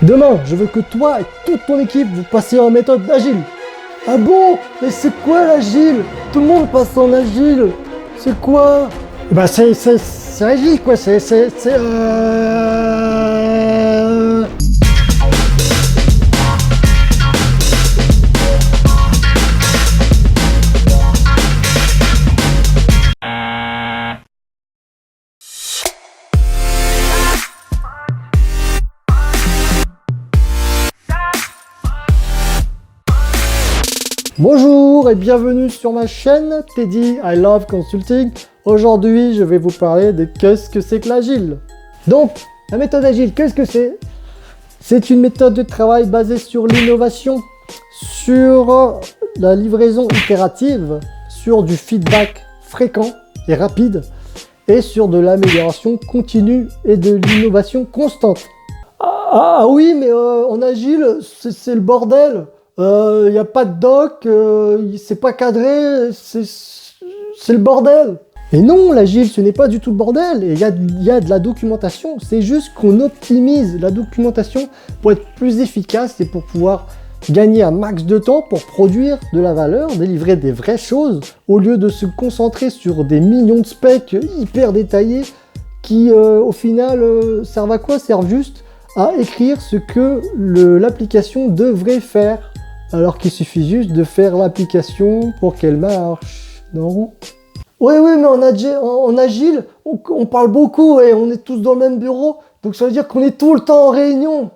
Demain, je veux que toi et toute ton équipe vous passiez en méthode agile. Ah bon? Mais c'est quoi l'agile? Tout le monde passe en agile. C'est quoi? Bah c'est agile quoi, Bonjour et bienvenue sur ma chaîne Teddy I Love Consulting. Aujourd'hui, je vais vous parler de qu'est-ce que c'est que l'agile. Donc, la méthode agile, qu'est-ce que c'est? C'est une méthode de travail basée sur l'innovation, sur la livraison itérative, sur du feedback fréquent et rapide et sur de l'amélioration continue et de l'innovation constante. Ah oui, mais en agile, c'est le bordel. Il n'y a pas de doc, c'est pas cadré, c'est le bordel. Et non, l'agile, ce n'est pas du tout le bordel. Il y a de la documentation, c'est juste qu'on optimise la documentation pour être plus efficace et pour pouvoir gagner un max de temps pour produire de la valeur, délivrer des vraies choses, au lieu de se concentrer sur des millions de specs hyper détaillés qui, au final, servent à quoi? Servent juste à écrire ce que l'application devrait faire. Alors qu'il suffit juste de faire l'application pour qu'elle marche, non? Oui, mais en agile, on parle beaucoup et on est tous dans le même bureau, donc ça veut dire qu'on est tout le temps en réunion.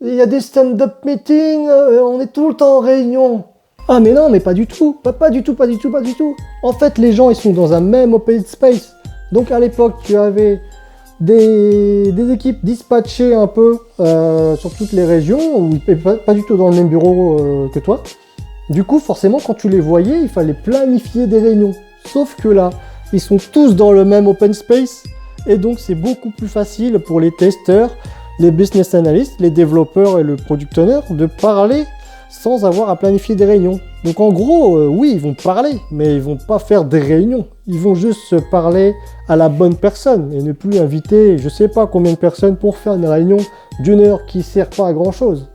Il y a des stand-up meetings, on est tout le temps en réunion. Ah mais non, mais pas du tout, pas du tout. En fait, les gens, ils sont dans un même open space. Donc à l'époque, tu avais des équipes dispatchées un peu sur toutes les régions, ou pas du tout dans le même bureau que toi. Du coup, forcément, quand tu les voyais, il fallait planifier des réunions. Sauf que là, ils sont tous dans le même open space, et donc c'est beaucoup plus facile pour les testeurs, les business analysts, les développeurs et le product owner de parler sans avoir à planifier des réunions. Donc en gros, oui, ils vont parler, mais ils vont pas faire des réunions. Ils vont juste se parler à la bonne personne et ne plus inviter je sais pas combien de personnes pour faire une réunion d'une heure qui sert pas à grand chose.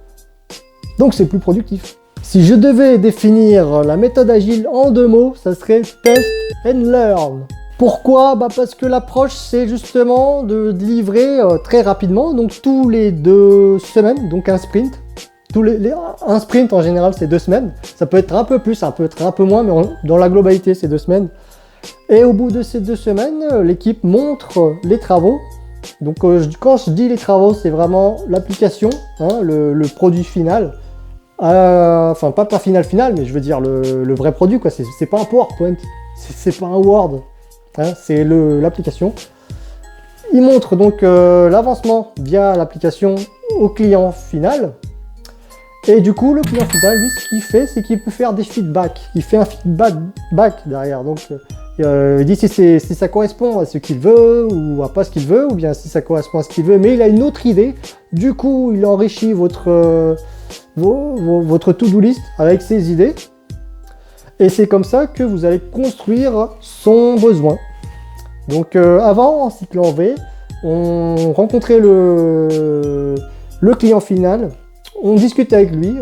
Donc c'est plus productif. Si je devais définir la méthode agile en 2 mots, ça serait test and learn. Pourquoi? Parce que l'approche, c'est justement de livrer très rapidement, donc tous les 2 semaines, donc un sprint. Un sprint en général c'est 2 semaines, ça peut être un peu plus, ça peut être un peu moins, mais dans la globalité c'est 2 semaines. Et au bout de ces 2 semaines, l'équipe montre les travaux. Donc quand je dis les travaux, c'est vraiment l'application, hein, le produit final. Enfin pas final, mais je veux dire le vrai produit, quoi. C'est pas un PowerPoint, c'est pas un Word, hein, c'est l'application. Il montre donc l'avancement via l'application au client final. Et du coup, le client final, lui, ce qu'il fait, c'est qu'il peut faire des feedbacks. Il fait un feedback derrière. Donc, il dit si ça correspond à ce qu'il veut ou à pas ce qu'il veut, ou bien si ça correspond à ce qu'il veut, mais il a une autre idée. Du coup, il enrichit votre to-do list avec ses idées. Et c'est comme ça que vous allez construire son besoin. Donc, avant, en cycle en V, on rencontrait le client final. On discutait avec lui,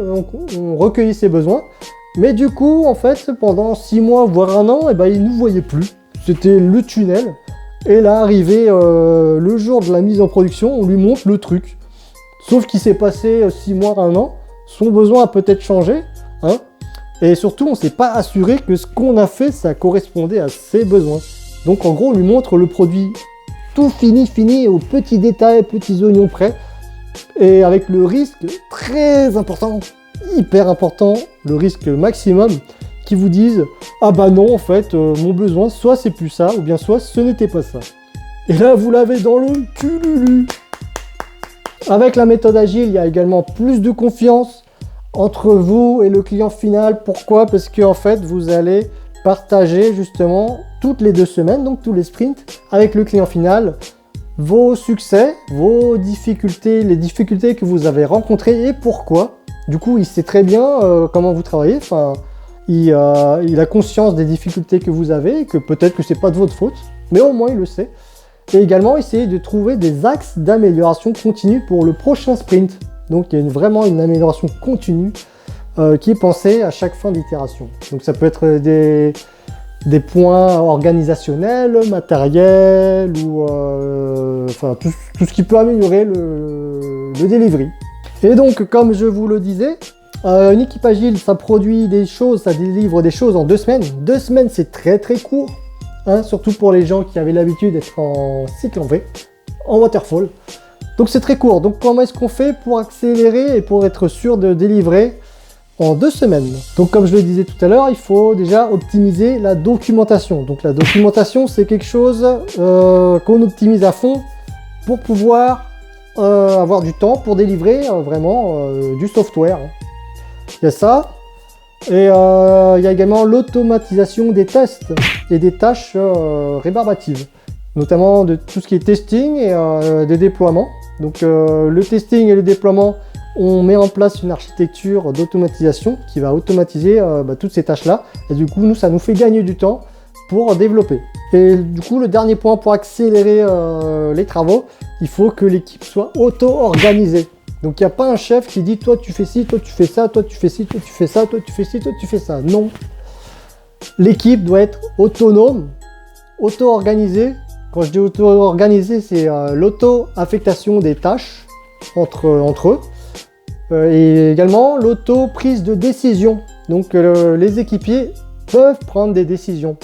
on recueillait ses besoins, mais du coup, en fait, pendant 6 mois, voire 1 an, il ne nous voyait plus. C'était le tunnel, et là, arrivé le jour de la mise en production, on lui montre le truc. Sauf qu'il s'est passé 6 mois, 1 an, son besoin a peut-être changé, hein, et surtout, on ne s'est pas assuré que ce qu'on a fait, ça correspondait à ses besoins. Donc, en gros, on lui montre le produit tout fini, aux petits détails, petits oignons près, et avec le risque très important, hyper important, le risque maximum, qui vous disent « Ah bah non, en fait, mon besoin, soit c'est plus ça, ou bien soit ce n'était pas ça. » Et là, vous l'avez dans le cululu. Avec la méthode agile, il y a également plus de confiance entre vous et le client final. Pourquoi? Parce qu'en fait, vous allez partager justement toutes les 2 semaines, donc tous les sprints, avec le client final, vos succès, vos difficultés, les difficultés que vous avez rencontrées et pourquoi. Du coup, il sait très bien comment vous travaillez. Enfin, il a conscience des difficultés que vous avez, et que peut-être que c'est pas de votre faute, mais au moins il le sait. Et également essayer de trouver des axes d'amélioration continue pour le prochain sprint. Donc il y a vraiment une amélioration continue qui est pensée à chaque fin d'itération. Donc ça peut être des points organisationnels, matériels, ou enfin tout ce qui peut améliorer le delivery. Et donc, comme je vous le disais, une équipe agile, ça produit des choses, ça délivre des choses en 2 semaines. 2 semaines, c'est très très court, hein, surtout pour les gens qui avaient l'habitude d'être en cycle en V, en waterfall. Donc c'est très court. Donc comment est-ce qu'on fait pour accélérer et pour être sûr de délivrer en 2 semaines? Donc comme je le disais tout à l'heure, il faut déjà optimiser la documentation. Donc la documentation, c'est quelque chose qu'on optimise à fond pour pouvoir avoir du temps pour délivrer vraiment du software. Il y a ça. Et il y a également l'automatisation des tests et des tâches rébarbatives, notamment de tout ce qui est testing et des déploiements. Donc le testing et le déploiement, on met en place une architecture d'automatisation qui va automatiser toutes ces tâches-là. Et du coup, ça nous fait gagner du temps pour développer. Et du coup, le dernier point pour accélérer les travaux, il faut que l'équipe soit auto-organisée. Donc il n'y a pas un chef qui dit toi tu fais ci, toi tu fais ça, toi tu fais ci, toi tu fais ça, toi tu fais ci, toi tu fais ça. Non. L'équipe doit être autonome, auto-organisée. Quand je dis auto-organisée, c'est l'auto-affectation des tâches entre eux. Et également l'auto-prise de décision. Donc les équipiers peuvent prendre des décisions.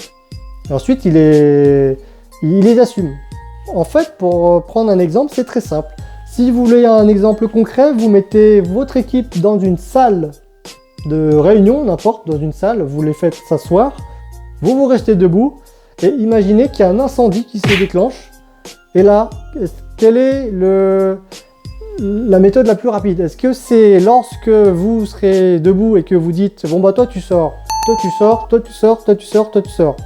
Et ensuite, ils les assument. En fait, pour prendre un exemple, c'est très simple. Si vous voulez un exemple concret, vous mettez votre équipe dans une salle de réunion, n'importe, dans une salle, vous les faites s'asseoir, vous restez debout, et imaginez qu'il y a un incendie qui se déclenche. Et là, quelle est la méthode la plus rapide? Est-ce que c'est lorsque vous serez debout et que vous dites « Bon bah toi tu sors, toi tu sors, toi tu sors, toi tu sors, toi tu sors ».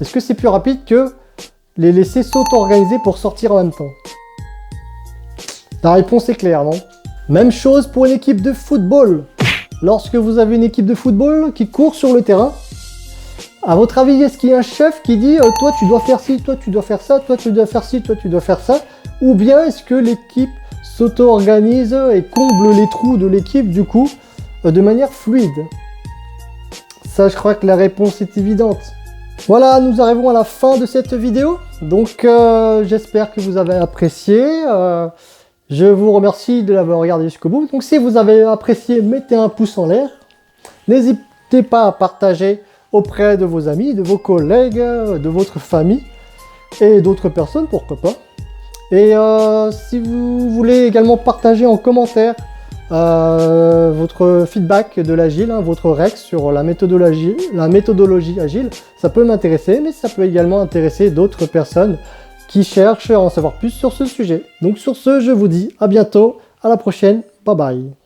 Est-ce que c'est plus rapide que les laisser s'auto-organiser pour sortir en même temps? La réponse est claire, non? Même chose pour une équipe de football. Lorsque vous avez une équipe de football qui court sur le terrain, à votre avis, est-ce qu'il y a un chef qui dit « Toi tu dois faire ci, toi tu dois faire ça, toi tu dois faire ci, toi tu dois faire ça » ou bien est-ce que l'équipe s'auto-organise et comble les trous de l'équipe du coup de manière fluide? Ça, je crois que la réponse est évidente. Voilà, nous arrivons à la fin de cette vidéo. Donc j'espère que vous avez apprécié. Je vous remercie de l'avoir regardé jusqu'au bout. Donc si vous avez apprécié, mettez un pouce en l'air. N'hésitez pas à partager auprès de vos amis, de vos collègues, de votre famille et d'autres personnes, pourquoi pas. Et si vous voulez également partager en commentaire votre feedback de l'agile, votre Rex sur la méthodologie agile, ça peut m'intéresser, mais ça peut également intéresser d'autres personnes qui cherchent à en savoir plus sur ce sujet. Donc sur ce, je vous dis à bientôt, à la prochaine, bye bye.